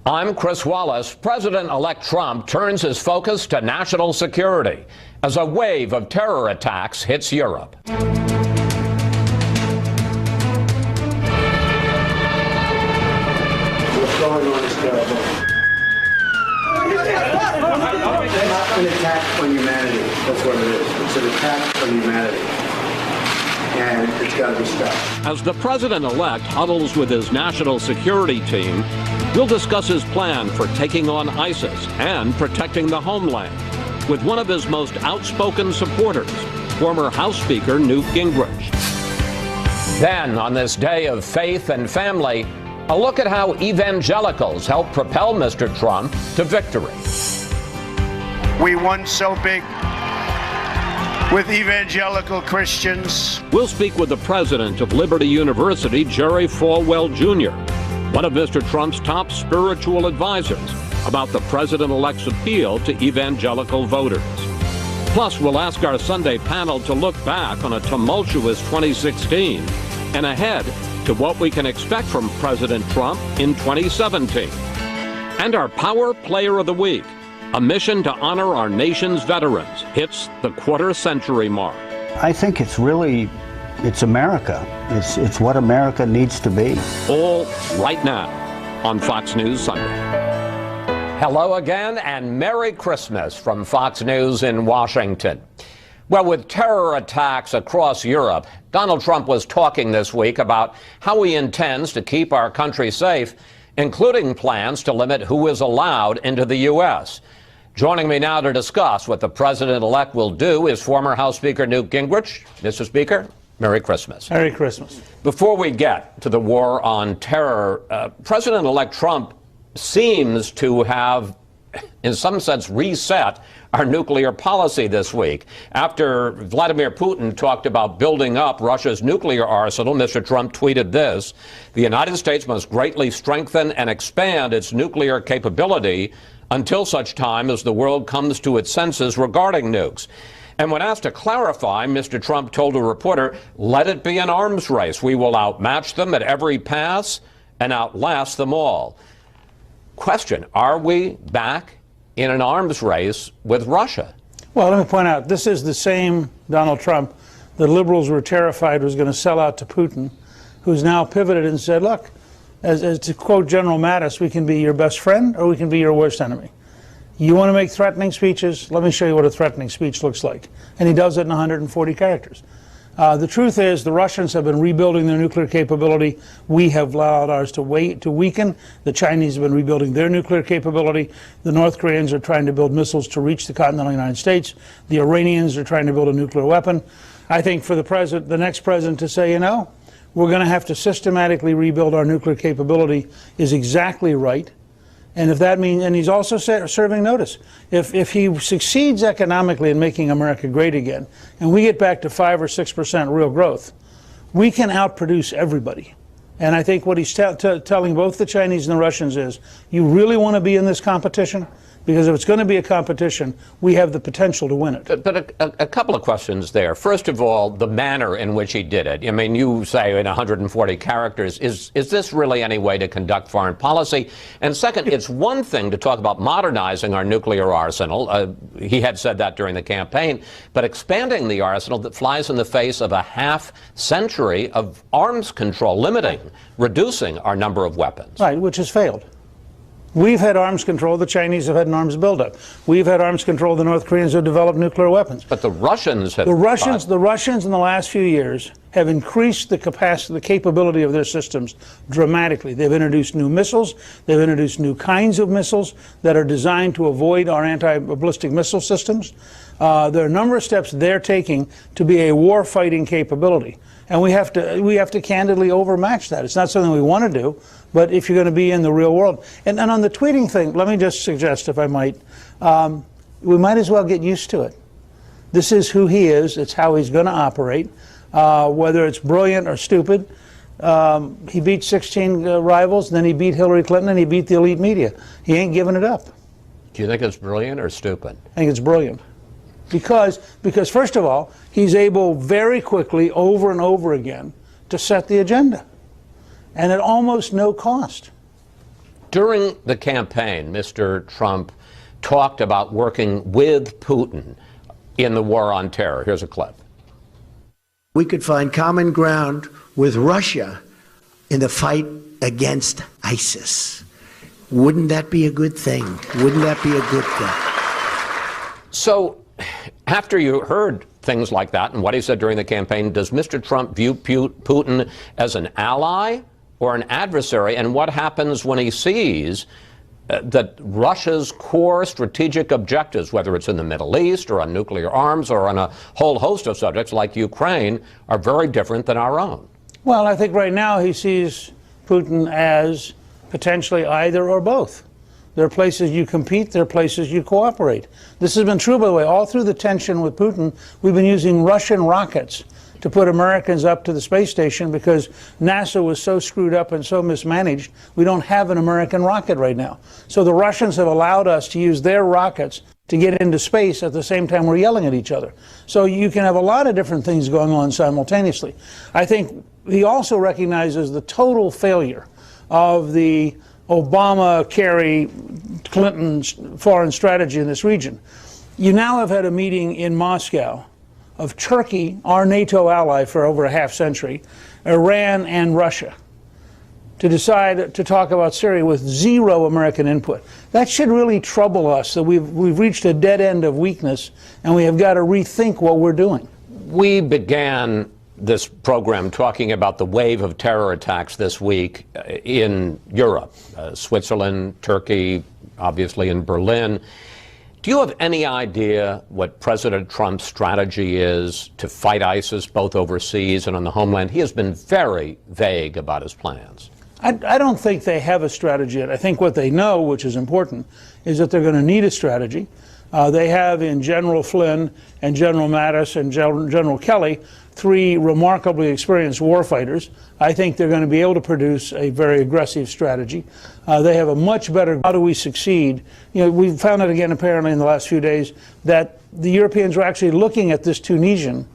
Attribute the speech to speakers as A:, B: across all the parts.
A: I'm Chris Wallace. President-elect Trump turns his focus to national security as a wave of terror attacks hits Europe.
B: What's going on is terrible. It's not an attack on humanity. That's what it is. It's an attack on humanity. And it's got to be stopped.
A: As the president-elect huddles with his national security team, we'll discuss his plan for taking on ISIS and protecting the homeland with one of his most outspoken supporters, former House Speaker Newt Gingrich. Then, on this day of faith and family, a look at how evangelicals helped propel Mr. Trump to victory.
C: We won so big with evangelical Christians.
A: We'll speak with the president of Liberty University, Jerry Falwell Jr., one of Mr. Trump's top spiritual advisors, about the president-elect's appeal to evangelical voters. Plus, we'll ask our Sunday panel to look back on a tumultuous 2016 and ahead to what we can expect from President Trump in 2017. And our Power Player of the Week, a mission to honor our nation's veterans, hits the quarter-century mark.
D: I think it's America. It's what America needs to be.
A: All right now on Fox News Sunday. Hello again and Merry Christmas from Fox News in Washington. Well, with terror attacks across Europe, Donald Trump was talking this week about how he intends to keep our country safe, including plans to limit who is allowed into the U.S. Joining me now to discuss what the president-elect will do is former House Speaker Newt Gingrich. Mr. Speaker, Merry Christmas.
E: Merry Christmas.
A: Before we get to the war on terror, President-elect Trump seems to have, in some sense, reset our nuclear policy this week. After Vladimir Putin talked about building up Russia's nuclear arsenal, Mr. Trump tweeted this: "The United States must greatly strengthen and expand its nuclear capability until such time as the world comes to its senses regarding nukes." And when asked to clarify, Mr. Trump told a reporter, "Let it be an arms race. We will outmatch them at every pass and outlast them all." Question: are we back in an arms race with Russia?
E: Well, let me point out, this is the same Donald Trump the liberals were terrified was going to sell out to Putin, who's now pivoted and said, look, as to quote General Mattis, we can be your best friend or we can be your worst enemy. You want to make threatening speeches? Let me show you what a threatening speech looks like. And he does it in 140 characters. The truth is the Russians have been rebuilding their nuclear capability. We have allowed ours to weaken. The Chinese have been rebuilding their nuclear capability. The North Koreans are trying to build missiles to reach the continental United States. The Iranians are trying to build a nuclear weapon. I think for the next president to say, you know, we're going to have to systematically rebuild our nuclear capability is exactly right. And if that means, and he's also serving notice, if he succeeds economically in making America great again, and we get back to 5 or 6% real growth, we can outproduce everybody. And I think what he's telling both the Chinese and the Russians is, you really want to be in this competition? Because if it's going to be a competition, we have the potential to win it.
A: But a couple of questions there. First of all, the manner in which he did it. I mean, you say in 140 characters, is this really any way to conduct foreign policy? And second, it's one thing to talk about modernizing our nuclear arsenal. He had said that during the campaign. But expanding the arsenal that flies in the face of a half century of arms control, limiting, reducing our number of weapons.
E: Right, which has failed. We've had arms control. The Chinese have had an arms buildup. We've had arms control. The North Koreans have developed nuclear weapons.
A: But the Russians have.
E: The Russians in the last few years have increased the capacity, the capability of their systems dramatically. They've introduced new missiles. They've introduced new kinds of missiles that are designed to avoid our anti-ballistic missile systems. There are a number of steps they're taking to be a war-fighting capability. And we have to candidly overmatch that. It's not something we want to do, but if you're going to be in the real world. And on the tweeting thing, let me just suggest, if I might, we might as well get used to it. This is who he is. It's how he's going to operate, whether it's brilliant or stupid. He beat 16 rivals, then he beat Hillary Clinton, and he beat the elite media. He ain't giving it up.
A: Do you think it's brilliant or stupid?
E: I think it's brilliant. Because first of all, he's able very quickly, over and over again, to set the agenda, and at almost no cost.
A: During the campaign, Mr. Trump talked about working with Putin in the war on terror. Here's a clip.
F: We could find common ground with Russia in the fight against ISIS. Wouldn't that be a good thing? Wouldn't that be a good thing?
A: So, after you heard things like that and what he said during the campaign, does Mr. Trump view Putin as an ally or an adversary? And what happens when he sees that Russia's core strategic objectives, whether it's in the Middle East or on nuclear arms or on a whole host of subjects like Ukraine, are very different than our own?
E: Well, I think right now he sees Putin as potentially either or both. There are places you compete, there are places you cooperate. This has been true, by the way, all through the tension with Putin. We've been using Russian rockets to put Americans up to the space station because NASA was so screwed up and so mismanaged, we don't have an American rocket right now. So the Russians have allowed us to use their rockets to get into space at the same time we're yelling at each other. So you can have a lot of different things going on simultaneously. I think he also recognizes the total failure of the Obama, Kerry, Clinton foreign strategy in this region. You now have had a meeting in Moscow of Turkey, our NATO ally for over a half century, Iran and Russia, to decide to talk about Syria with zero American input. That should really trouble us, that we've reached a dead end of weakness and we have got to rethink what we're doing.
A: We began this program talking about the wave of terror attacks this week in Europe, Switzerland, Turkey, obviously in Berlin. Do you have any idea what President Trump's strategy is to fight ISIS both overseas and on the homeland? He has been very vague about his plans.
E: I don't think they have a strategy yet. I think what they know, which is important, is that they're going to need a strategy. They have in General Flynn and General Mattis and General Kelly three remarkably experienced warfighters. I think they're going to be able to produce a very aggressive strategy. They have a much better, how do we succeed? You know, we found out again apparently in the last few days that the Europeans were actually looking at this Tunisian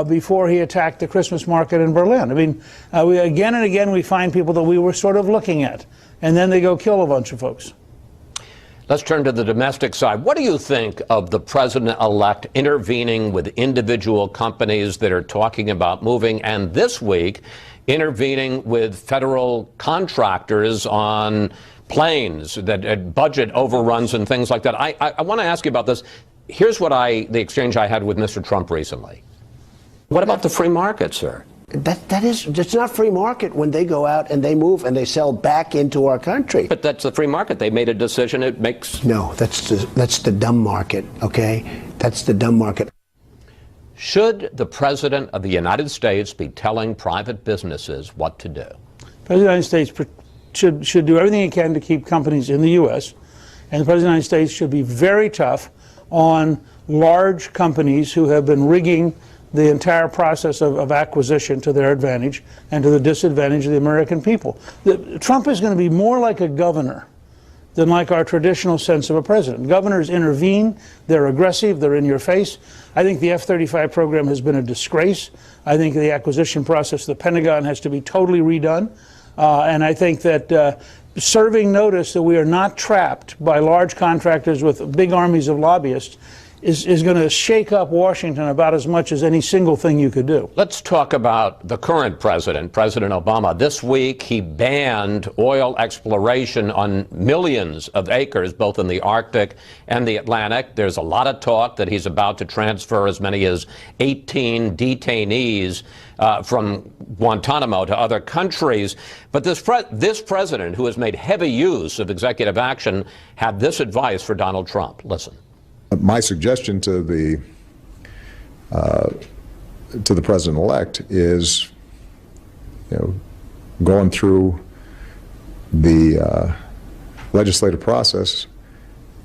E: before he attacked the Christmas market in Berlin. I mean, again and again we find people that we were sort of looking at, and then they go kill a bunch of folks.
A: Let's turn to the domestic side. What do you think of the president-elect intervening with individual companies that are talking about moving, and this week intervening with federal contractors on planes, that budget overruns and things like that? I want to ask you about this. Here's what the exchange I had with Mr. Trump recently. What about the free market, sir?
F: It's not free market when they go out and they move and they sell back into our country.
A: But that's the free market. They made a decision. It makes...
F: No, that's the dumb market, okay? That's the dumb market.
A: Should the President of the United States be telling private businesses what to do?
E: The President of the United States should do everything he can to keep companies in the U.S., and the President of the United States should be very tough on large companies who have been rigging the entire process of acquisition to their advantage and to the disadvantage of the American people. Trump is going to be more like a governor than like our traditional sense of a president. Governors intervene, they're aggressive, they're in your face. I think the F-35 program has been a disgrace. I think the acquisition process, the Pentagon has to be totally redone. And I think that serving notice that we are not trapped by large contractors with big armies of lobbyists is going to shake up Washington about as much as any single thing you could do.
A: Let's talk about the current president, President Obama. This week, he banned oil exploration on millions of acres, both in the Arctic and the Atlantic. There's a lot of talk that he's about to transfer as many as 18 detainees from Guantanamo to other countries. But this president, who has made heavy use of executive action, had this advice for Donald Trump. Listen.
G: My suggestion to the president-elect is, going through the legislative process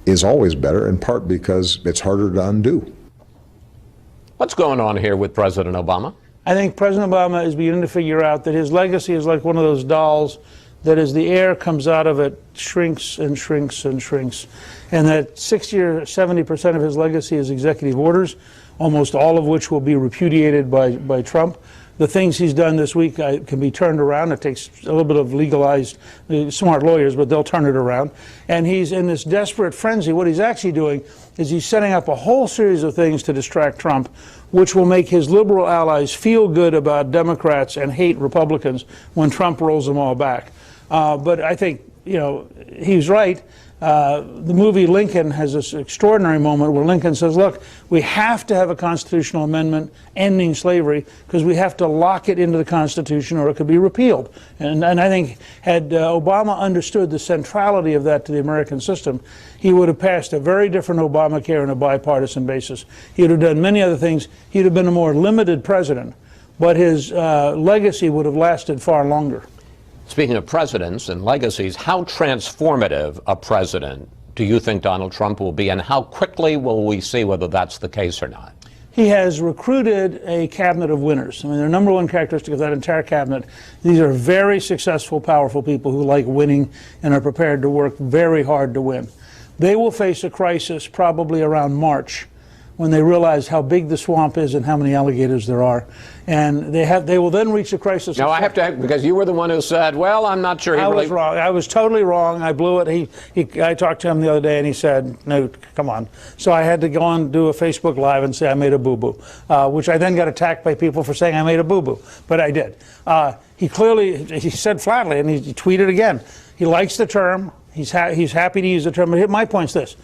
G: is always better, in part because it's harder to undo.
A: What's going on here with President Obama?
E: I think President Obama is beginning to figure out that his legacy is like one of those dolls that as the air comes out of it, shrinks and shrinks and shrinks. And that 60 or 70% of his legacy is executive orders, almost all of which will be repudiated by Trump. the things he's done this week can be turned around. It takes a little bit of legalized, smart lawyers, but they'll turn it around. And he's in this desperate frenzy. What he's actually doing is he's setting up a whole series of things to distract Trump, which will make his liberal allies feel good about Democrats and hate Republicans when Trump rolls them all back. But I think, he's right. The movie Lincoln has this extraordinary moment where Lincoln says, look, we have to have a constitutional amendment ending slavery because we have to lock it into the Constitution or it could be repealed. And I think had Obama understood the centrality of that to the American system, he would have passed a very different Obamacare on a bipartisan basis. He would have done many other things. He would have been a more limited president, but his legacy would have lasted far longer.
A: Speaking of presidents and legacies, how transformative a president do you think Donald Trump will be, and how quickly will we see whether that's the case or not?
E: He has recruited a cabinet of winners. I mean, their number one characteristic of that entire cabinet, these are very successful, powerful people who like winning and are prepared to work very hard to win. They will face a crisis probably around March, when they realize how big the swamp is and how many alligators there are. And they will then reach a crisis.
A: Now, I have to, because you were the one who said, well, I'm not sure he really...
E: I was wrong. I was totally wrong. I blew it. I talked to him the other day, and he said, no, come on. So I had to go on and do a Facebook Live and say I made a boo-boo, which I then got attacked by people for saying I made a boo-boo. But I did. He said flatly, and he tweeted again, he likes the term. He's happy to use the term. But my point's this.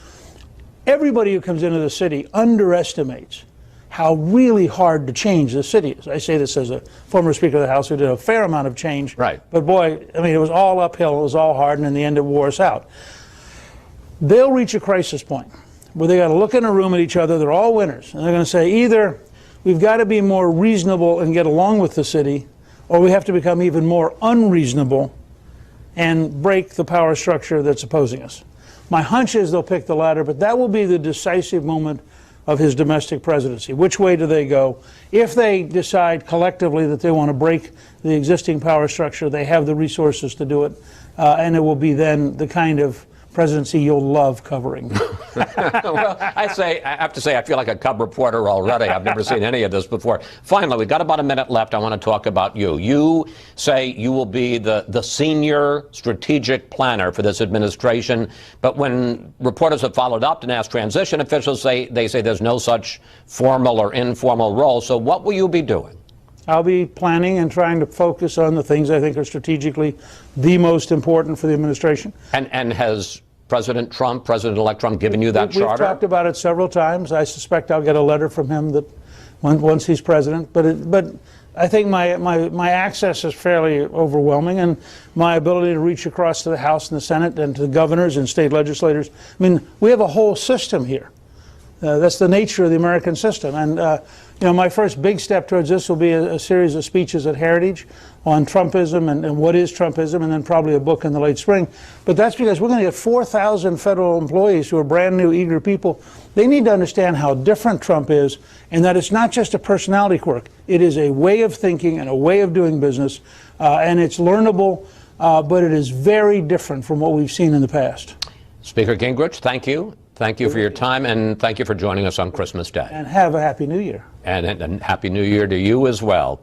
E: Everybody who comes into the city underestimates how really hard to change the city is. I say this as a former Speaker of the House who did a fair amount of change.
A: Right.
E: But boy, I mean, it was all uphill, it was all hard, and in the end it wore us out. They'll reach a crisis point where they got to look in a room at each other, they're all winners, and they're going to say either we've got to be more reasonable and get along with the city, or we have to become even more unreasonable and break the power structure that's opposing us. My hunch is they'll pick the latter, but that will be the decisive moment of his domestic presidency. Which way do they go? If they decide collectively that they want to break the existing power structure, they have the resources to do it, and it will be then the kind of presidency you'll love covering.
A: Well, I have to say, I feel like a cub reporter already. I've never seen any of this before. Finally, we've got about a minute left. I want to talk about you. You say you will be the senior strategic planner for this administration, but when reporters have followed up and asked transition officials, they say there's no such formal or informal role. So what will you be doing?
E: I'll be planning and trying to focus on the things I think are strategically the most important for the administration. And
A: has President-elect Trump, given you that charter?
E: We've talked about it several times. I suspect I'll get a letter from him that once he's president. But I think my access is fairly overwhelming, and my ability to reach across to the House and the Senate and to the governors and state legislators. I mean, we have a whole system here. That's the nature of the American system. And my first big step towards this will be a series of speeches at Heritage on Trumpism and what is Trumpism, and then probably a book in the late spring. But that's because we're going to get 4,000 federal employees who are brand new, eager people. They need to understand how different Trump is, and that it's not just a personality quirk. It is a way of thinking and a way of doing business, and it's learnable, but it is very different from what we've seen in the past.
A: Speaker Gingrich, thank you. Thank you for your time, and thank you for joining us on Christmas Day.
E: And have a Happy New Year.
A: And Happy New Year to you as well.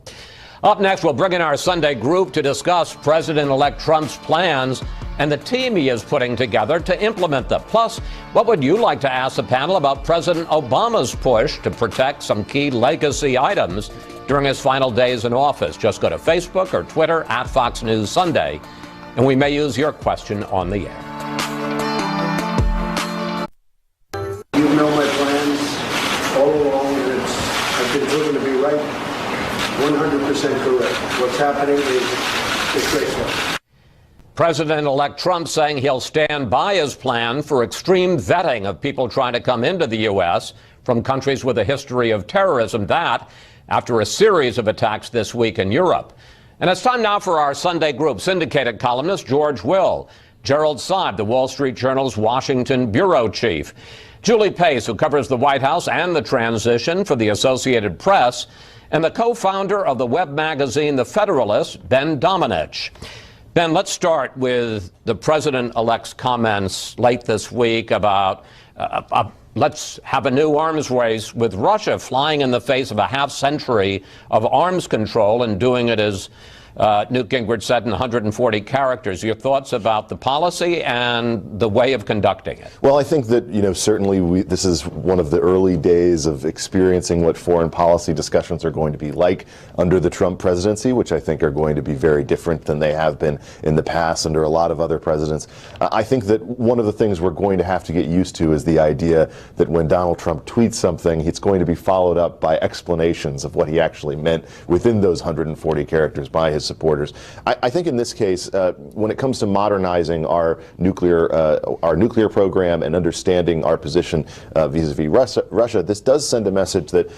A: Up next, we'll bring in our Sunday group to discuss President-elect Trump's plans and the team he is putting together to implement them. Plus, what would you like to ask the panel about President Obama's push to protect some key legacy items during his final days in office? Just go to Facebook or Twitter at Fox News Sunday, and we may use your question on the air.
B: You know my plans all along, and I've been proven to be right, 100% correct. What's happening is disgraceful.
A: President-elect Trump saying he'll stand by his plan for extreme vetting of people trying to come into the U.S. from countries with a history of terrorism. That after a series of attacks this week in Europe. And it's time now for our Sunday group. Syndicated columnist George Will, Gerald Seib, the Wall Street Journal's Washington bureau chief, Julie Pace, who covers the White House and the transition for the Associated Press, and the co-founder of the web magazine The Federalist, Ben Domenech. Ben, let's start with the president-elect's comments late this week about let's have a new arms race with Russia, flying in the face of a half-century of arms control and doing it, as Newt Gingrich said, in 140 characters. Your thoughts about the policy and the way of conducting it?
H: Well, I think that, certainly this is one of the early days of experiencing what foreign policy discussions are going to be like under the Trump presidency, which I think are going to be very different than they have been in the past under a lot of other presidents. I think that one of the things we're going to have to get used to is the idea that when Donald Trump tweets something, it's going to be followed up by explanations of what he actually meant within those 140 characters by his supporters. I think in this case, when it comes to modernizing our nuclear program and understanding our position vis-a-vis Russia, this does send a message that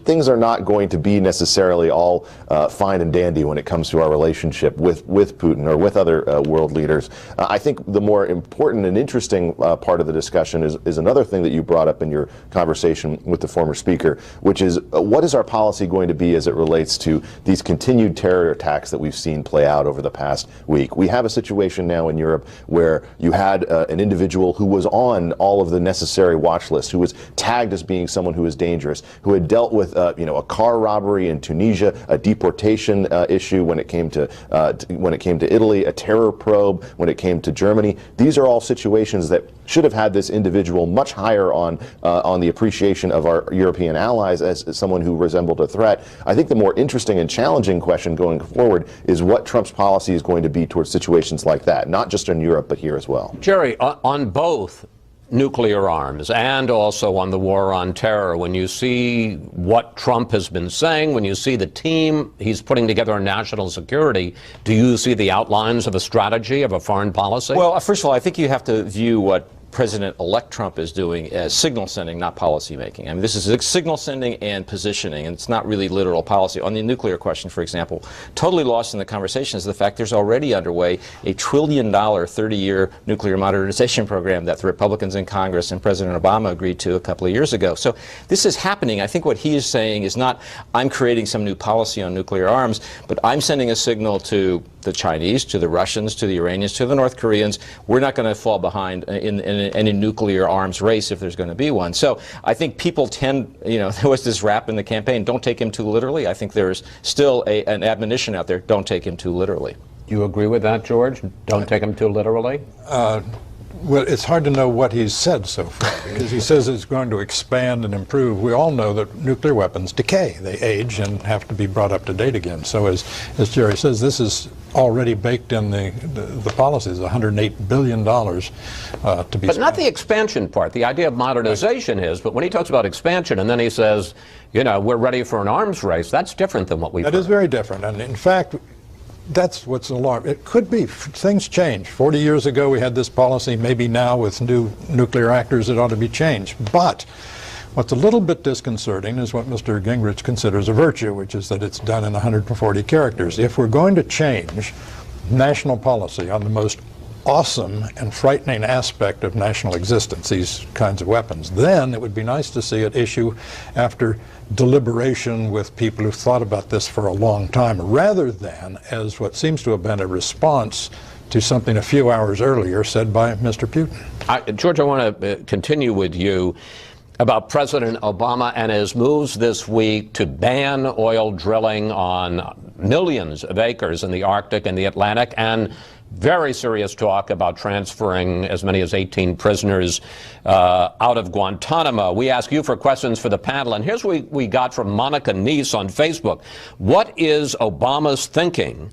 H: things are not going to be necessarily all fine and dandy when it comes to our relationship with Putin or with other world leaders. I think the more important and interesting part of the discussion is another thing that you brought up in your conversation with the former speaker, which is what is our policy going to be as it relates to these continued terror attacks that we've seen play out over the past week. We have a situation now in Europe where you had an individual who was on all of the necessary watch lists, who was tagged as being someone who was dangerous, who had dealt with a car robbery in Tunisia, a deportation issue when it came to Italy, a terror probe when it came to Germany. These are all situations that should have had this individual much higher on the appreciation of our European allies as someone who resembled a threat. I think the more interesting and challenging question going forward is what Trump's policy is going to be towards situations like that, not just in Europe, but here as well.
A: Jerry, on both nuclear arms and also on the war on terror, when you see what Trump has been saying, when you see the team he's putting together on national security, do you see the outlines of a strategy, of a foreign policy?
I: Well, first of all, I think you have to view what President-elect Trump is doing as signal sending, not policy making. I mean, this is signal sending and positioning, and it's not really literal policy. On the nuclear question, for example, totally lost in the conversation is the fact there's already underway a $1 trillion 30-year nuclear modernization program that the Republicans in Congress and President Obama agreed to a couple of years ago. So this is happening. I think what he is saying is not, I'm creating some new policy on nuclear arms, but I'm sending a signal to the Chinese, to the Russians, to the Iranians, to the North Koreans. We're not going to fall behind in any nuclear arms race if there's going to be one. So I think people tend, there was this rap in the campaign, don't take him too literally. I think there's still an admonition out there, don't take him too literally.
A: Do you agree with that, George? Don't take him too literally?
J: Well, it's hard to know what he's said so far, because he says it's going to expand and improve. We all know that nuclear weapons decay. They age and have to be brought up to date again. So as Jerry says, this is already baked in the policies, $108 billion to be
A: But not the expansion part. The idea of modernization is, but when he talks about expansion and then he says, we're ready for an arms race, that's different than what we've heard.
J: That is very different. And in fact, that's what's alarming. It could be. Things change. 40 years ago, we had this policy. Maybe now, with new nuclear actors, it ought to be changed. But what's a little bit disconcerting is what Mr. Gingrich considers a virtue, which is that it's done in 140 characters. If we're going to change national policy on the most awesome and frightening aspect of national existence, these kinds of weapons, then it would be nice to see it issue after deliberation with people who've thought about this for a long time, rather than as what seems to have been a response to something a few hours earlier said by Mr. Putin.
A: George, I want to continue with you about President Obama and his moves this week to ban oil drilling on millions of acres in the Arctic and the Atlantic, and very serious talk about transferring as many as 18 prisoners out of Guantanamo. We ask you for questions for the panel, and here's what we got from Monica Neese on Facebook. What is Obama's thinking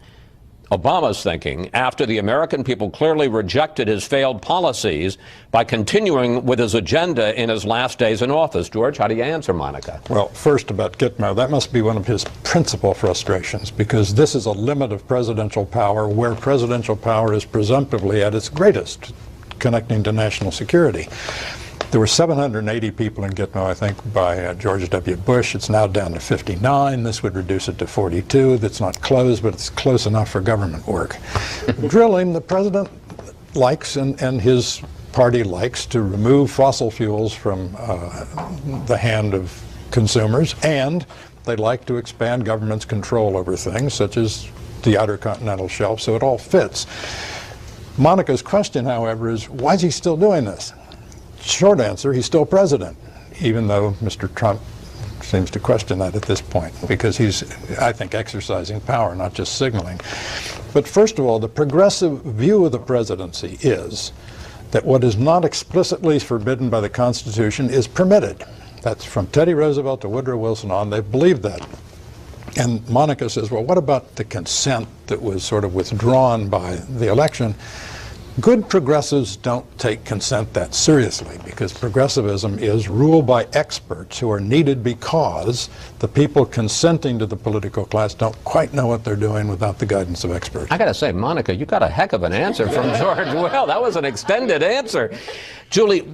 A: after the American people clearly rejected his failed policies by continuing with his agenda in his last days in office? George, how do you answer Monica?
J: Well, first about Gitmo, that must be one of his principal frustrations, because this is a limit of presidential power where presidential power is presumptively at its greatest, connecting to national security. There were 780 people in Gitmo, I think, by George W. Bush. It's now down to 59. This would reduce it to 42. That's not closed, but it's close enough for government work. Drilling, the president likes, and his party likes, to remove fossil fuels from the hand of consumers, and they like to expand government's control over things such as the outer continental shelf, so it all fits. Monica's question, however, is why is he still doing this? Short answer, he's still president, even though Mr. Trump seems to question that at this point, because he's, I think, exercising power, not just signaling. But first of all, the progressive view of the presidency is that what is not explicitly forbidden by the Constitution is permitted. That's from Teddy Roosevelt to Woodrow Wilson on. They've believed that. And Monica says, well, what about the consent that was sort of withdrawn by the election? Good progressives don't take consent that seriously, because progressivism is ruled by experts who are needed because the people consenting to the political class don't quite know what they're doing without the guidance of experts.
A: I got to say, Monica, you got a heck of an answer from George Will. That was an extended answer. Julie,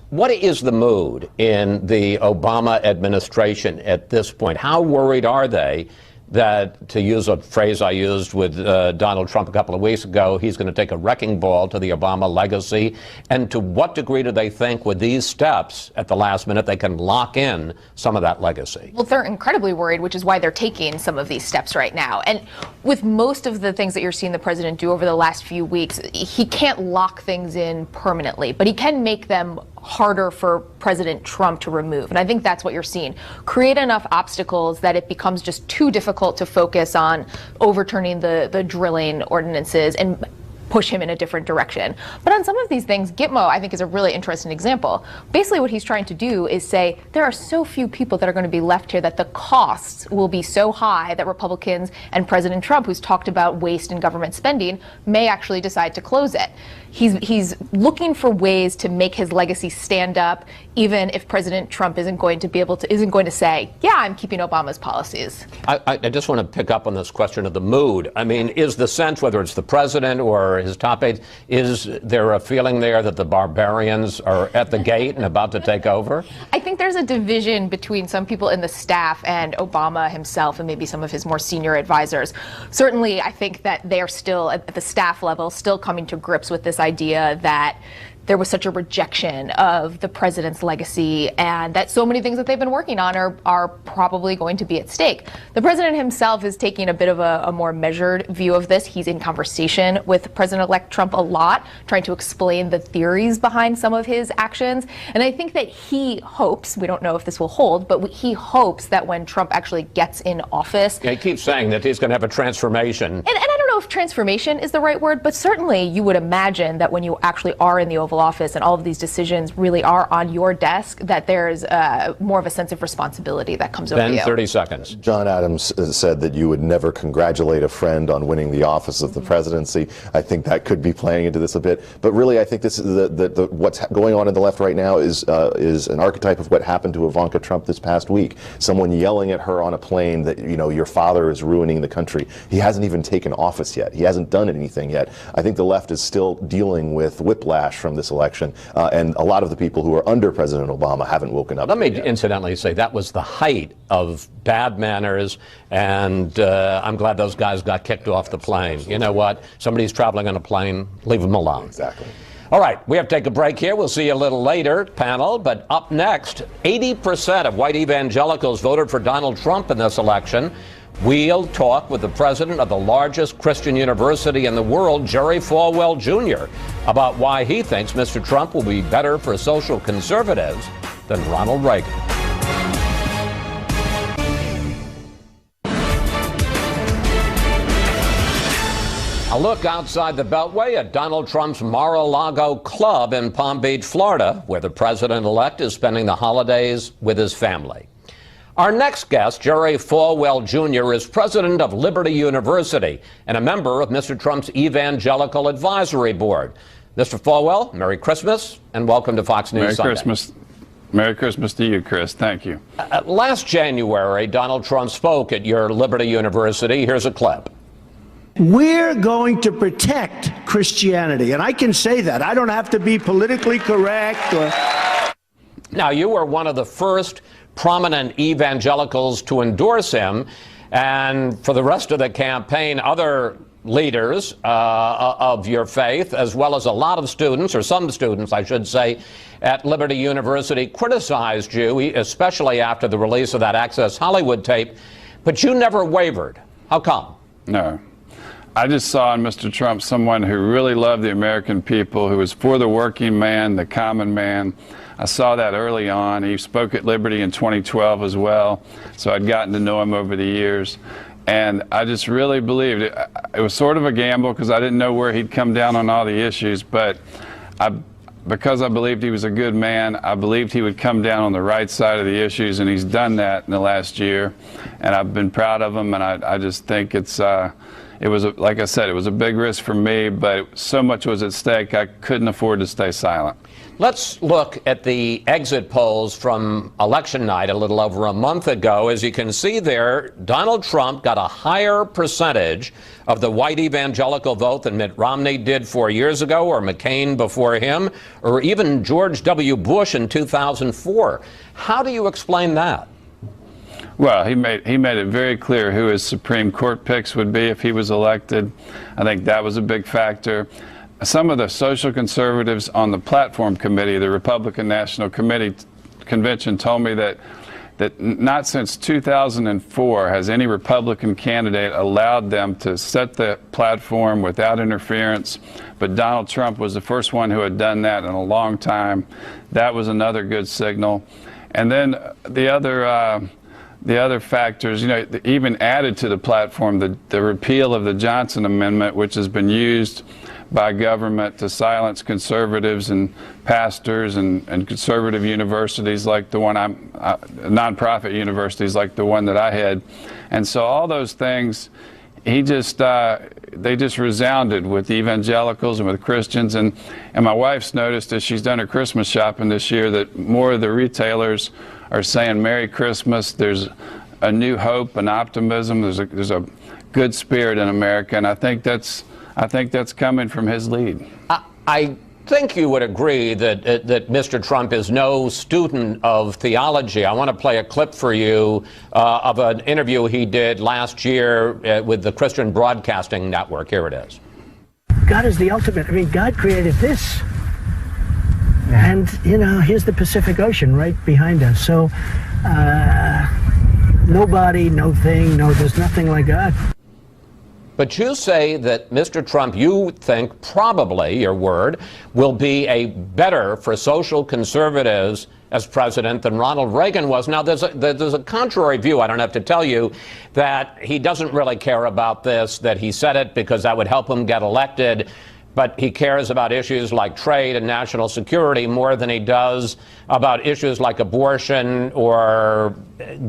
A: what is the mood in the Obama administration at this point? How worried are they that, to use a phrase I used with Donald Trump a couple of weeks ago, he's going to take a wrecking ball to the Obama legacy? And to what degree do they think with these steps at the last minute they can lock in some of that legacy?
K: Well, they're incredibly worried, which is why they're taking some of these steps right now. And with most of the things that you're seeing the president do over the last few weeks, he can't lock things in permanently, but he can make them harder for President Trump to remove. And I think that's what you're seeing. Create enough obstacles that it becomes just too difficult to focus on overturning the drilling ordinances and push him in a different direction. But on some of these things, Gitmo, I think, is a really interesting example. Basically what he's trying to do is say there are so few people that are going to be left here that the costs will be so high that Republicans and President Trump, who's talked about waste in government spending, may actually decide to close it. He's looking for ways to make his legacy stand up, even if President Trump isn't going to say, yeah, I'm keeping Obama's policies.
A: I just want to pick up on this question of the mood. I mean, is the sense, whether it's the president or his top aides, is there a feeling there that the barbarians are at the gate and about to take over?
K: I think there's a division between some people in the staff and Obama himself and maybe some of his more senior advisors. Certainly, I think that they are still, at the staff level, still coming to grips with this idea that there was such a rejection of the president's legacy and that so many things that they've been working on are probably going to be at stake. The president himself is taking a bit of a more measured view of this. He's in conversation with President-elect Trump a lot, trying to explain the theories behind some of his actions. And I think that he hopes, we don't know if this will hold, but he hopes that when Trump actually gets in office...
A: Yeah, he keeps saying that he's going to have a transformation.
K: And I don't know if transformation is the right word, but certainly you would imagine that when you actually are in the Oval Office and all of these decisions really are on your desk, that there's more of a sense of responsibility that comes over you.
A: 30 seconds.
H: John Adams said that you would never congratulate a friend on winning the office of the presidency. I think that could be playing into this a bit. But really, I think this is what's going on in the left right now is an archetype of what happened to Ivanka Trump this past week. Someone yelling at her on a plane that, you know, your father is ruining the country. He hasn't even taken office yet. He hasn't done anything yet. I think the left is still dealing with whiplash from this election, and a lot of the people who are under President Obama haven't woken up.
A: Let me incidentally say that was the height of bad manners, and I'm glad those guys got kicked off the plane. You know what? Somebody's traveling on a plane, leave them alone.
H: Exactly.
A: All right, we have to take a break here. We'll see you a little later, panel. But up next, 80% of white evangelicals voted for Donald Trump in this election. We'll talk with the president of the largest Christian university in the world, Jerry Falwell Jr., about why he thinks Mr. Trump will be better for social conservatives than Ronald Reagan. A look outside the Beltway at Donald Trump's Mar-a-Lago club in Palm Beach, Florida, where the president-elect is spending the holidays with his family. Our next guest, Jerry Falwell Jr., is president of Liberty University and a member of Mr. Trump's Evangelical Advisory Board. Mr. Falwell, Merry Christmas and welcome to Fox News Sunday.
L: Merry Christmas to you, Chris. Thank you.
A: Last January, Donald Trump spoke at your Liberty University. Here's a clip.
F: We're going to protect Christianity, and I can say that. I don't have to be politically correct.
A: Now, you were one of the first prominent evangelicals to endorse him, and for the rest of the campaign, other leaders of your faith, as well as a lot of students, or some students, I should say, at Liberty University, criticized you, especially after the release of that Access Hollywood tape, but you never wavered. How come?
L: No. I just saw in Mr. Trump someone who really loved the American people, who was for the working man, the common man. I saw that early on. He spoke at Liberty in 2012 as well, so I'd gotten to know him over the years. And I just really believed it. It was sort of a gamble because I didn't know where he'd come down on all the issues, but because I believed he was a good man, I believed he would come down on the right side of the issues, and he's done that in the last year. And I've been proud of him, and I just think it was, like I said, it was a big risk for me, but so much was at stake, I couldn't afford to stay silent.
A: Let's look at the exit polls from election night a little over a month ago. As you can see there, Donald Trump got a higher percentage of the white evangelical vote than Mitt Romney did 4 years ago, or McCain before him, or even George W. Bush in 2004. How do you explain that?
L: Well, he made it very clear who his Supreme Court picks would be if he was elected. I think that was a big factor. Some of the social conservatives on the platform committee, the Republican National Convention, told me that not since 2004 has any Republican candidate allowed them to set the platform without interference. But Donald Trump was the first one who had done that in a long time. That was another good signal. And then the other factors, you know, even added to the platform, the repeal of the Johnson Amendment, which has been used by government to silence conservatives and pastors and conservative universities like the one nonprofit universities like the one that I had. And so all those things, they just resounded with evangelicals and with Christians. And my wife's noticed as she's done her Christmas shopping this year that more of the retailers are saying Merry Christmas. There's a new hope and optimism. There's a good spirit in America, and I think that's coming from his lead.
A: I think you would agree that Mr. Trump is no student of theology. I want to play a clip for you of an interview he did last year with the Christian Broadcasting Network. Here it is.
F: God is the ultimate. I mean, God created this. And, you know, here's the Pacific Ocean right behind us. So, nobody, no thing, there's nothing like God.
A: But you say that Mr. Trump, you think probably, your word, will be a better for social conservatives as president than Ronald Reagan was. Now, there's a contrary view, I don't have to tell you, that he doesn't really care about this, that he said it because that would help him get elected. But he cares about issues like trade and national security more than he does about issues like abortion or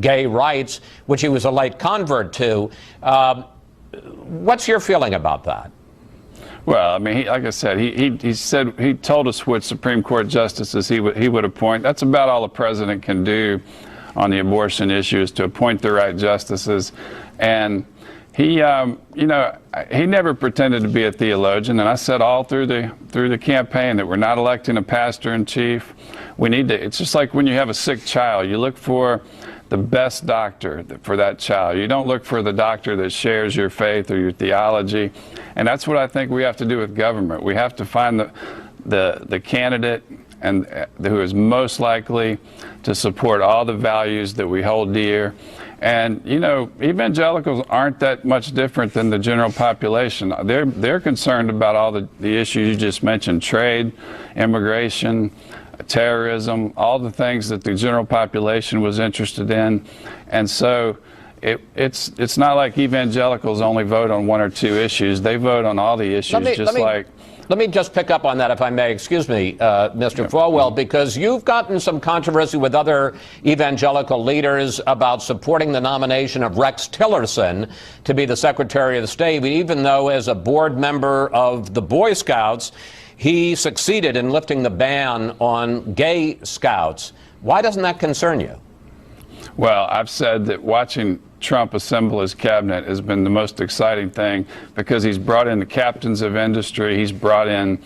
A: gay rights, which he was a late convert to. What's your feeling about that?
L: Well, I mean, like I said, he told us which Supreme Court justices he would appoint. That's about all a president can do on the abortion issue, is to appoint the right justices. And he, you know, he never pretended to be a theologian, and I said all through the campaign that we're not electing a pastor in chief. We need to. It's just like when you have a sick child, you look for the best doctor for that child. You don't look for the doctor that shares your faith or your theology, and that's what I think we have to do with government. We have to find the candidate and who is most likely to support all the values that we hold dear. And, you know, evangelicals aren't that much different than the general population. They're concerned about all the issues you just mentioned: trade, immigration, terrorism, all the things that the general population was interested in. And so it's not like evangelicals only vote on one or two issues. They vote on all the issues.
A: Let me just pick up on that, if I may. Excuse me, Mr. Falwell, because you've gotten some controversy with other evangelical leaders about supporting the nomination of Rex Tillerson to be the Secretary of State, even though as a board member of the Boy Scouts, he succeeded in lifting the ban on gay scouts. Why doesn't that concern you?
L: Well, I've said that watching Trump assemble his cabinet has been the most exciting thing, because he's brought in the captains of industry, he's brought in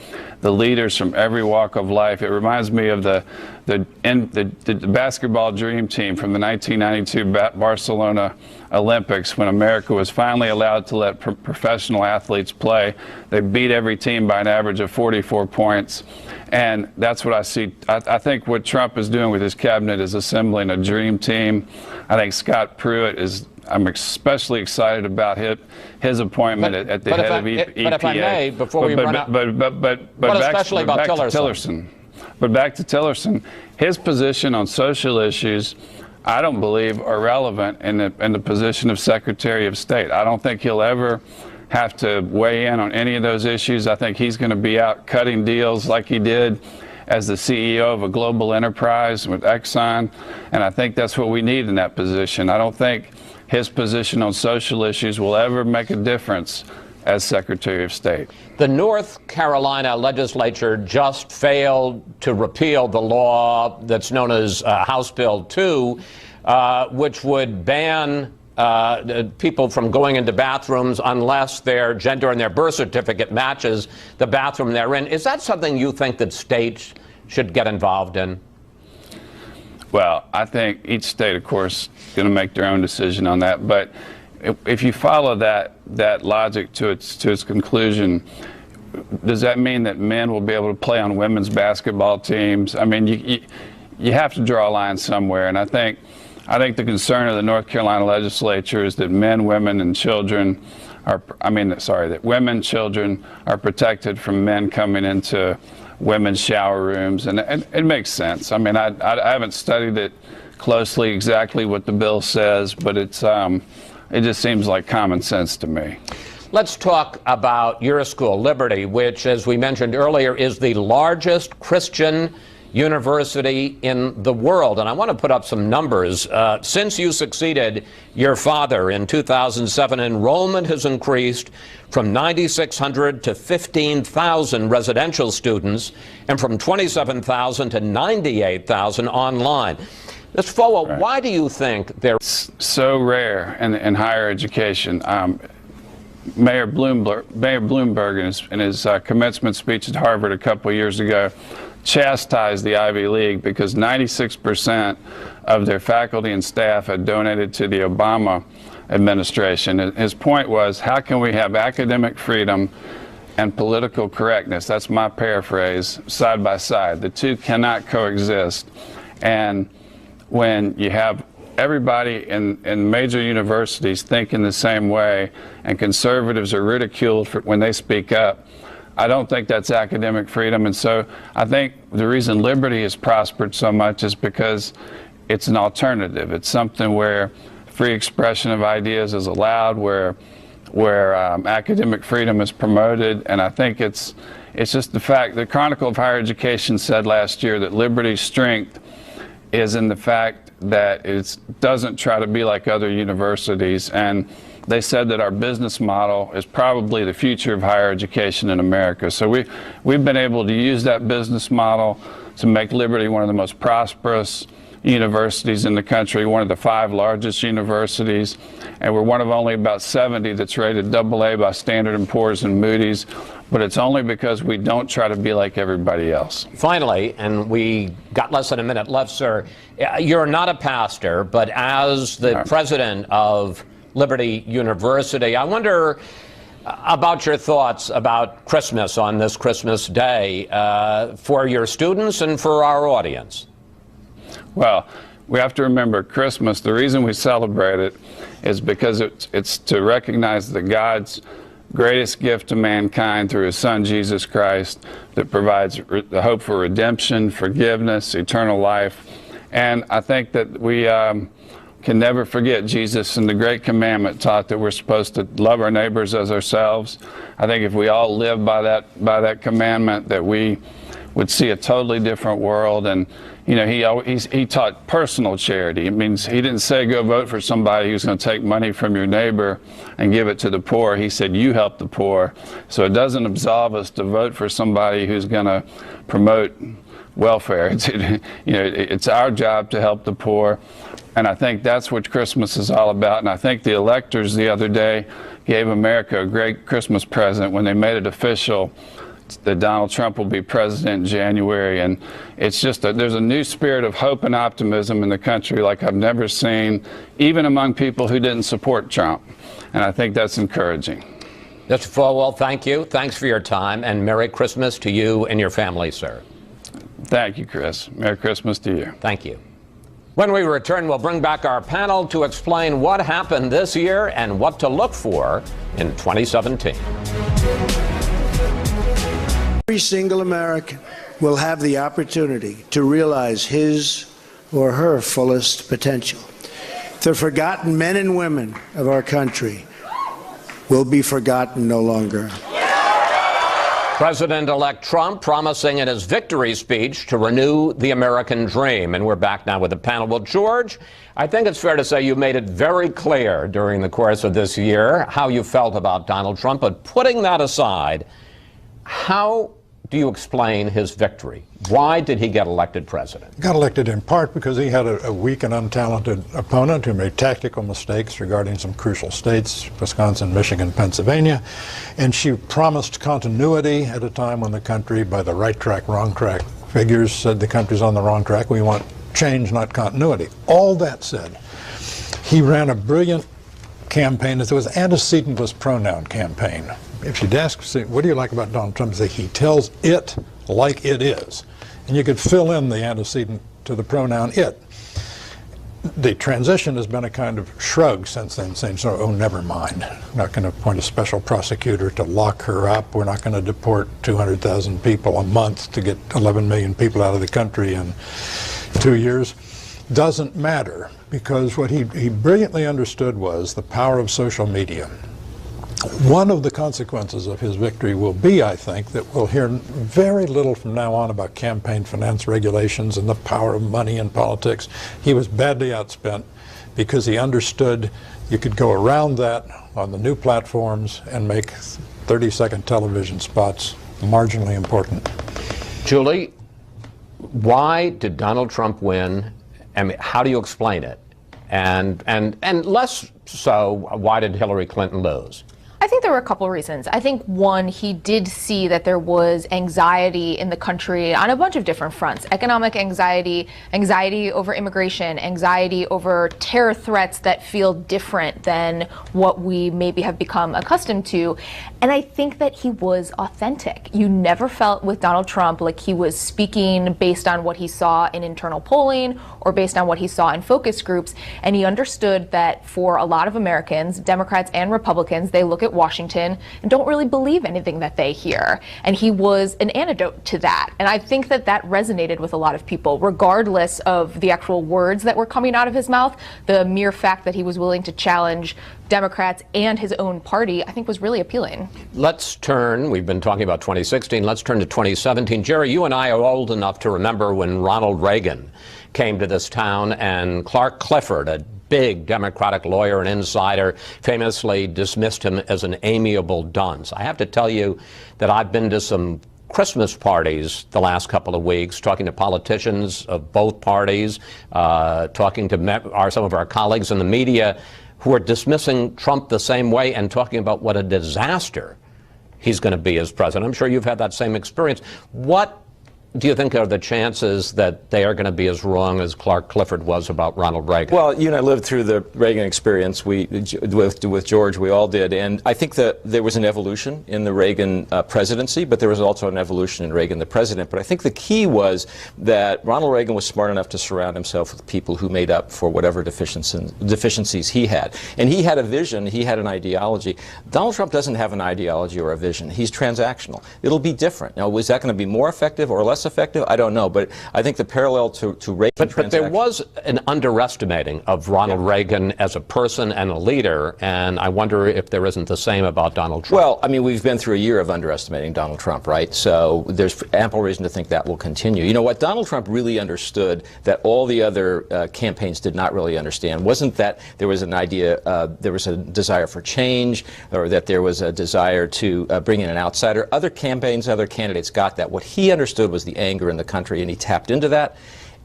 L: the leaders from every walk of life. It reminds me of the basketball dream team from the 1992 Barcelona Olympics, when America was finally allowed to let professional athletes play. They beat every team by an average of 44 points. And that's what I see. I think what Trump is doing with his cabinet is assembling a dream team. I think Scott Pruitt is I'm especially excited about his appointment at the head of EPA.
A: But if I may, before we run out,
L: especially about Tillerson. But back to Tillerson, his position on social issues, I don't believe are relevant in the position of Secretary of State. I don't think he'll ever have to weigh in on any of those issues. I think he's going to be out cutting deals like he did as the CEO of a global enterprise with Exxon, and I think that's what we need in that position. I don't think his position on social issues will ever make a difference as Secretary of State.
A: The North Carolina legislature just failed to repeal the law that's known as House Bill 2, which would ban people from going into bathrooms unless their gender and their birth certificate matches the bathroom they're in. Is that something you think that states should get involved in?
L: Well, I think each state, of course, is going to make their own decision on that. But if you follow that logic to its conclusion, does that mean that men will be able to play on women's basketball teams? I mean, you have to draw a line somewhere, and I think the concern of the North Carolina legislature is that men, women, and children that women, children are protected from men coming into women's shower rooms, and it makes sense. I mean, I haven't studied it closely exactly what the bill says, but it just seems like common sense to me.
A: Let's talk about your school, Liberty, which, as we mentioned earlier, is the largest Christian university in the world. And I want to put up some numbers. Since you succeeded your father in 2007, enrollment has increased from 9,600 to 15,000 residential students and from 27,000 to 98,000 online. Mr. Falwell, why do you think they're
L: so rare in higher education? Mayor Bloomberg in his commencement speech at Harvard a couple of years ago chastised the Ivy League because 96% of their faculty and staff had donated to the Obama administration. His point was, how can we have academic freedom and political correctness? That's my paraphrase, side by side. The two cannot coexist. And when you have everybody in major universities thinking the same way and conservatives are ridiculed when they speak up, I don't think that's academic freedom. And so I think the reason Liberty has prospered so much is because it's an alternative. It's something where free expression of ideas is allowed, where academic freedom is promoted. And I think it's just the fact the Chronicle of Higher Education said last year that Liberty's strength is in the fact that it doesn't try to be like other universities. And they said that our business model is probably the future of higher education in America. So we've been able to use that business model to make Liberty one of the most prosperous universities in the country, one of the 5 largest universities, and we're one of only about 70 that's rated AA by Standard & Poor's and Moody's, but it's only because we don't try to be like everybody else.
A: Finally, and we got less than a minute left, sir, you're not a pastor, but as the president of Liberty University, I wonder about your thoughts about Christmas on this Christmas Day for your students and for our audience.
L: Well, we have to remember Christmas, the reason we celebrate it is because it's to recognize that God's greatest gift to mankind through his son Jesus Christ that provides the hope for redemption, forgiveness, eternal life. And I think that we can never forget Jesus and the great commandment taught that we're supposed to love our neighbors as ourselves. I think if we all live by that commandment, that we would see a totally different world. And you know, he taught personal charity. It means he didn't say go vote for somebody who's going to take money from your neighbor and give it to the poor. He said you help the poor. So it doesn't absolve us to vote for somebody who's going to promote welfare. It's our job to help the poor. And I think that's what Christmas is all about. And I think the electors the other day gave America a great Christmas present when they made it official that Donald Trump will be president in January. And it's just there's a new spirit of hope and optimism in the country like I've never seen, even among people who didn't support Trump. And I think that's encouraging.
A: Mr. Falwell, thank you. Thanks for your time, and Merry Christmas to you and your family, sir.
L: Thank you, Chris. Merry Christmas to you.
A: Thank you. When we return, we'll bring back our panel to explain what happened this year and what to look for in 2017.
F: Every single American will have the opportunity to realize his or her fullest potential. The forgotten men and women of our country will be forgotten no longer.
A: President-elect Trump promising in his victory speech to renew the American dream. And we're back now with the panel. Well, George, I think it's fair to say you made it very clear during the course of this year how you felt about Donald Trump. But putting that aside, how do you explain his victory? Why did he get elected president?
J: He got elected in part because he had a weak and untalented opponent who made tactical mistakes regarding some crucial states, Wisconsin, Michigan, Pennsylvania. And she promised continuity at a time when the country, by the right track, wrong track figures, said the country's on the wrong track. We want change, not continuity. All that said, he ran a brilliant campaign. It was antecedent pronoun campaign. If you'd ask, say, what do you like about Donald Trump? Say, he tells it like it is. And you could fill in the antecedent to the pronoun it. The transition has been a kind of shrug since then, saying, so, oh, never mind. We're not going to appoint a special prosecutor to lock her up. We're not going to deport 200,000 people a month to get 11 million people out of the country in 2 years. Doesn't matter, because what he brilliantly understood was the power of social media. One of the consequences of his victory will be, I think, that we'll hear very little from now on about campaign finance regulations and the power of money in politics. He was badly outspent because he understood you could go around that on the new platforms and make 30-second television spots marginally important.
A: Julie, why did Donald Trump win? I mean, how do you explain it? And less so, why did Hillary Clinton lose?
K: I think there were a couple of reasons. I think one, he did see that there was anxiety in the country on a bunch of different fronts. Economic anxiety, anxiety over immigration, anxiety over terror threats that feel different than what we maybe have become accustomed to. And I think that he was authentic. You never felt with Donald Trump like he was speaking based on what he saw in internal polling or based on what he saw in focus groups. And he understood that for a lot of Americans, Democrats and Republicans, they look at Washington and don't really believe anything that they hear. And he was an antidote to that. And I think that that resonated with a lot of people, regardless of the actual words that were coming out of his mouth. The mere fact that he was willing to challenge Democrats and his own party, I think, was really appealing.
A: Let's turn, we've been talking about 2016, let's turn to 2017. Jerry, you and I are old enough to remember when Ronald Reagan came to this town and Clark Clifford, a big Democratic lawyer and insider, famously dismissed him as an amiable dunce. I have to tell you that I've been to some Christmas parties the last couple of weeks, talking to politicians of both parties, talking to some of our colleagues in the media who are dismissing Trump the same way and talking about what a disaster he's going to be as president. I'm sure you've had that same experience. What do you think are the chances that they are going to be as wrong as Clark Clifford was about Ronald Reagan?
I: Well, you and I lived through the Reagan experience with George. We all did. And I think that there was an evolution in the Reagan presidency, but there was also an evolution in Reagan the president. But I think the key was that Ronald Reagan was smart enough to surround himself with people who made up for whatever deficiencies he had. And he had a vision. He had an ideology. Donald Trump doesn't have an ideology or a vision. He's transactional. It'll be different. Now, is that going to be more effective or less effective? I don't know, but I think the parallel to Reagan.
A: But there was an underestimating of Ronald Reagan as a person and a leader, and I wonder if there isn't the same about Donald Trump.
I: Well, I mean, we've been through a year of underestimating Donald Trump, right? So there's ample reason to think that will continue. You know what Donald Trump really understood that all the other campaigns did not really understand wasn't that there was an idea, there was a desire for change, or that there was a desire to bring in an outsider. Other campaigns, other candidates got that. What he understood was the anger in the country, and he tapped into that,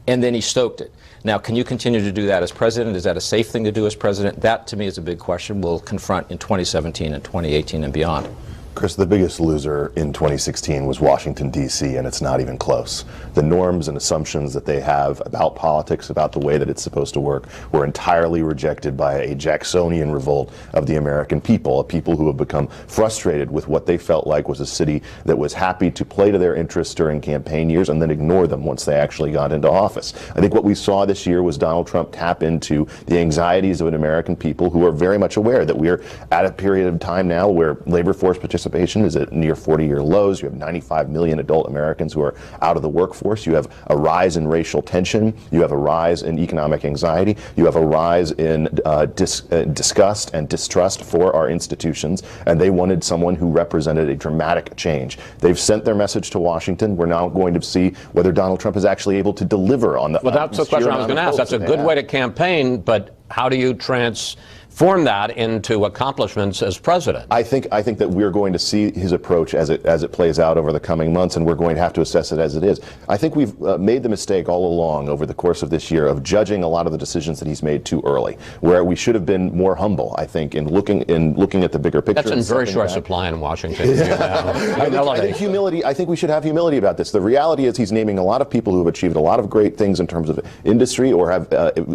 I: and then he stoked it. Now, can you continue to do that as president? Is that a safe thing to do as president? That, to me, is a big question we'll confront in 2017 and 2018 and beyond.
H: Chris, the biggest loser in 2016 was Washington, D.C., and it's not even close. The norms and assumptions that they have about politics, about the way that it's supposed to work, were entirely rejected by a Jacksonian revolt of the American people, a people who have become frustrated with what they felt like was a city that was happy to play to their interests during campaign years and then ignore them once they actually got into office. I think what we saw this year was Donald Trump tap into the anxieties of an American people who are very much aware that we're at a period of time now where labor force participation is at near 40-year lows. You have 95 million adult Americans who are out of the workforce. You have a rise in racial tension. You have a rise in economic anxiety. You have a rise in disgust and distrust for our institutions. And they wanted someone who represented a dramatic change. They've sent their message to Washington. We're now going to see whether Donald Trump is actually able to deliver on the.
A: Well, that's the question I was going to ask. That's a good way to campaign, but how do you transform that into accomplishments as president?
H: I think that we're going to see his approach as it plays out over the coming months, and we're going to have to assess it as it is. I think we've made the mistake all along over the course of this year of judging a lot of the decisions that he's made too early, where we should have been more humble, I think, in looking at the bigger picture.
A: That's in very short supply in Washington.
H: I think humility. I think we should have humility about this. The reality is he's naming a lot of people who have achieved a lot of great things in terms of industry or have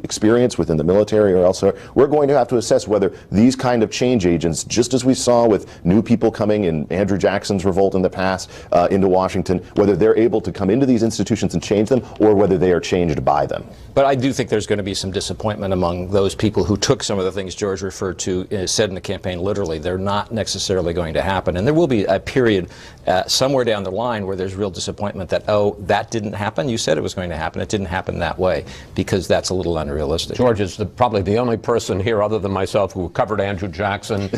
H: experience within the military or elsewhere. We're going to have to assess whether these kind of change agents, just as we saw with new people coming in Andrew Jackson's revolt in the past into Washington, whether they're able to come into these institutions and change them or whether they are changed by them.
I: But I do think there's going to be some disappointment among those people who took some of the things George referred to, said in the campaign literally. They're not necessarily going to happen. And there will be a period somewhere down the line where there's real disappointment that, oh, that didn't happen. You said it was going to happen. It didn't happen that way, because that's a little unrealistic.
A: George is probably the only person here other than myself who covered Andrew Jackson.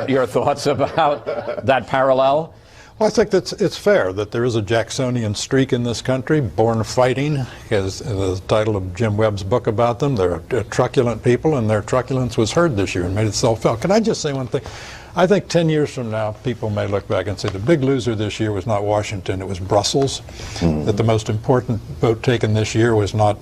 A: Your thoughts about that parallel?
J: Well, I think that it's fair that there is a Jacksonian streak in this country. Born Fighting is the title of Jim Webb's book about them. They're truculent people, and their truculence was heard this year and made itself felt. Can I just say one thing? I think 10 years from now, people may look back and say the big loser this year was not Washington, it was Brussels. That the most important vote taken this year was not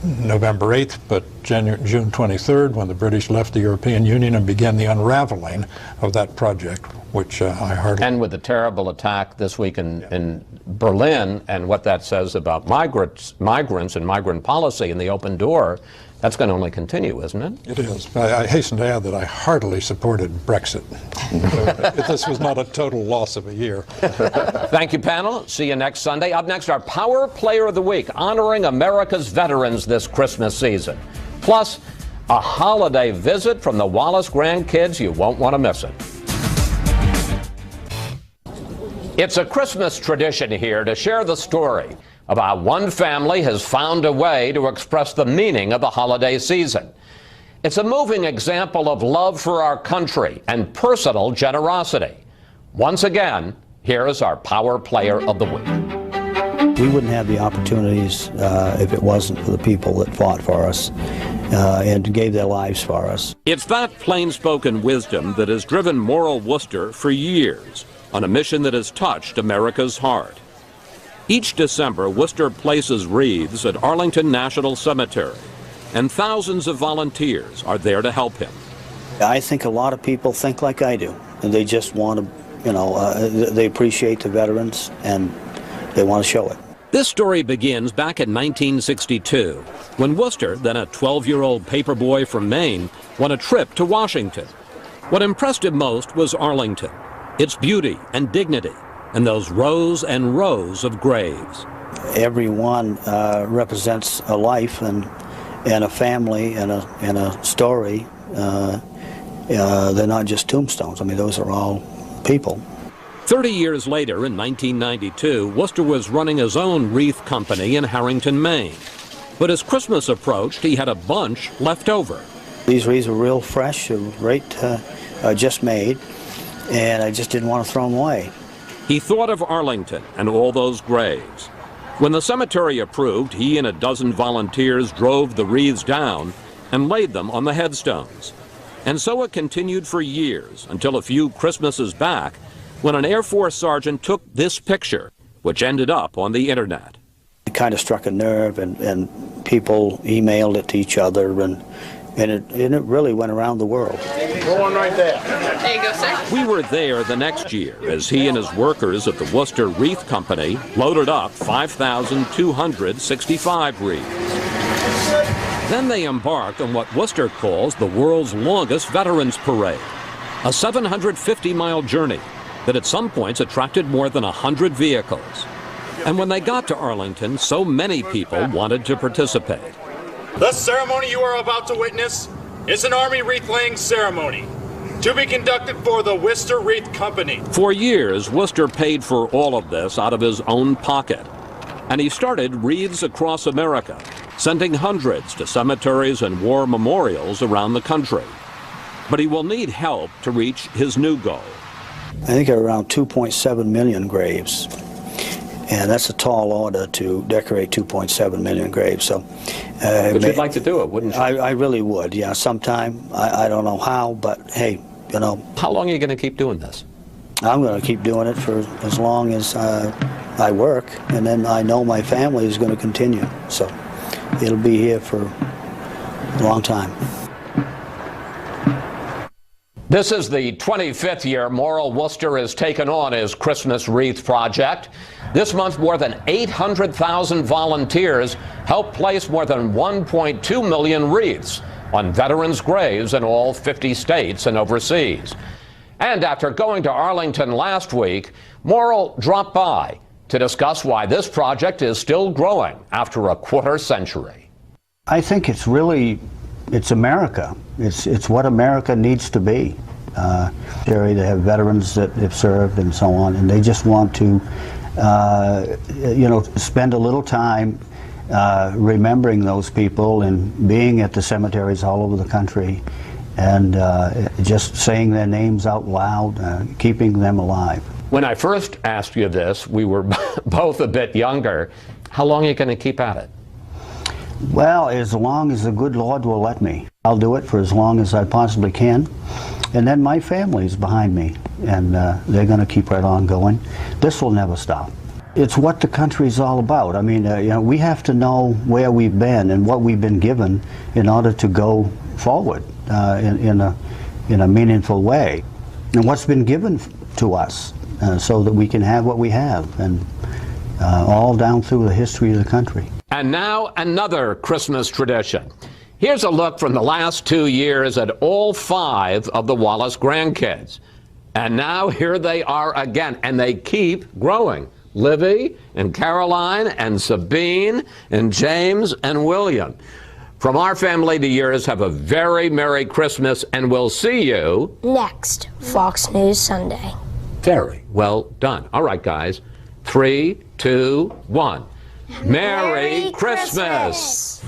J: November 8th, but June 23rd, when the British left the European Union and began the unraveling of that project, which I hardly...
A: And with the terrible attack this week in Berlin, and what that says about migrants and migrant policy and the open door, that's going to only continue, isn't it?
J: It is. I hasten to add that I heartily supported Brexit. This was not a total loss of a year.
A: Thank you, panel. See you next Sunday. Up next, our Power Player of the Week, honoring America's veterans this Christmas season. Plus, a holiday visit from the Wallace grandkids. You won't want to miss it. It's a Christmas tradition here to share the story about one family has found a way to express the meaning of the holiday season. It's a moving example of love for our country and personal generosity. Once again, here is our Power Player of the Week.
D: We wouldn't have the opportunities if it wasn't for the people that fought for us and gave their lives for us.
A: It's that plain-spoken wisdom that has driven Moral Worcester for years on a mission that has touched America's heart. Each December, Worcester places wreaths at Arlington National Cemetery, and thousands of volunteers are there to help him.
D: I think a lot of people think like I do, and they just want to, they appreciate the veterans, and they want to show it.
A: This story begins back in 1962, when Worcester, then a 12-year-old paper boy from Maine, won a trip to Washington. What impressed him most was Arlington, its beauty and dignity, and those rows and rows of graves.
D: Everyone represents a life and a family and a story. They're not just tombstones. I mean, those are all people.
A: 30 years later, in 1992, Worcester was running his own wreath company in Harrington, Maine. But as Christmas approached, he had a bunch left over.
D: These wreaths were real fresh, just made, and I just didn't want to throw them away.
A: He thought of Arlington and all those graves. When the cemetery approved, he and a dozen volunteers drove the wreaths down and laid them on the headstones. And so it continued for years, until a few Christmases back, when an Air Force sergeant took this picture, which ended up on the internet.
D: It kind of struck a nerve, and people emailed it to each other, and it really went around the world.
B: Go on right there.
K: There you go, sir.
A: We were there the next year as he and his workers at the Worcester Wreath Company loaded up 5,265 wreaths. Then they embarked on what Worcester calls the world's longest Veterans Parade, a 750-mile journey that at some points attracted more than 100 vehicles. And when they got to Arlington, so many people wanted to participate.
M: The ceremony you are about to witness is an Army wreath-laying ceremony to be conducted for the Worcester Wreath Company.
A: For years, Worcester paid for all of this out of his own pocket. And he started Wreaths Across America, sending hundreds to cemeteries and war memorials around the country. But he will need help to reach his new goal.
D: I think there are around 2.7 million graves. And that's a tall order to decorate 2.7 million graves. So,
A: but you'd like to do it, wouldn't you?
D: I really would, yeah, sometime. I don't know how, but hey, you know.
A: How long are you going to keep doing this?
D: I'm going to keep doing it for as long as I work, and then I know my family is going to continue. So it'll be here for a long time.
A: This is the 25th year Morrill Worcester has taken on his Christmas Wreath project. This month, more than 800,000 volunteers helped place more than 1.2 million wreaths on veterans' graves in all 50 states and overseas. And after going to Arlington last week, Morrill dropped by to discuss why this project is still growing after a quarter century.
D: I think it's America. It's what America needs to be. They have veterans that have served and so on, and they just want to, spend a little time remembering those people and being at the cemeteries all over the country and just saying their names out loud, keeping them alive.
A: When I first asked you this, we were both a bit younger. How long are you going to keep at it?
D: Well, as long as the good Lord will let me. I'll do it for as long as I possibly can. And then my family's behind me, and they're going to keep right on going. This will never stop. It's what the country's all about. I mean, we have to know where we've been and what we've been given in order to go forward in a meaningful way. And what's been given to us so that we can have what we have, and all down through the history of the country.
A: And now another Christmas tradition. Here's a look from the last 2 years at all 5 of the Wallace grandkids. And now here they are again, and they keep growing. Livy and Caroline and Sabine and James and William. From our family to yours, have a very Merry Christmas, and we'll see you
N: next Fox News Sunday.
A: Very well done. All right, guys. 3, 2, 1. Merry Christmas.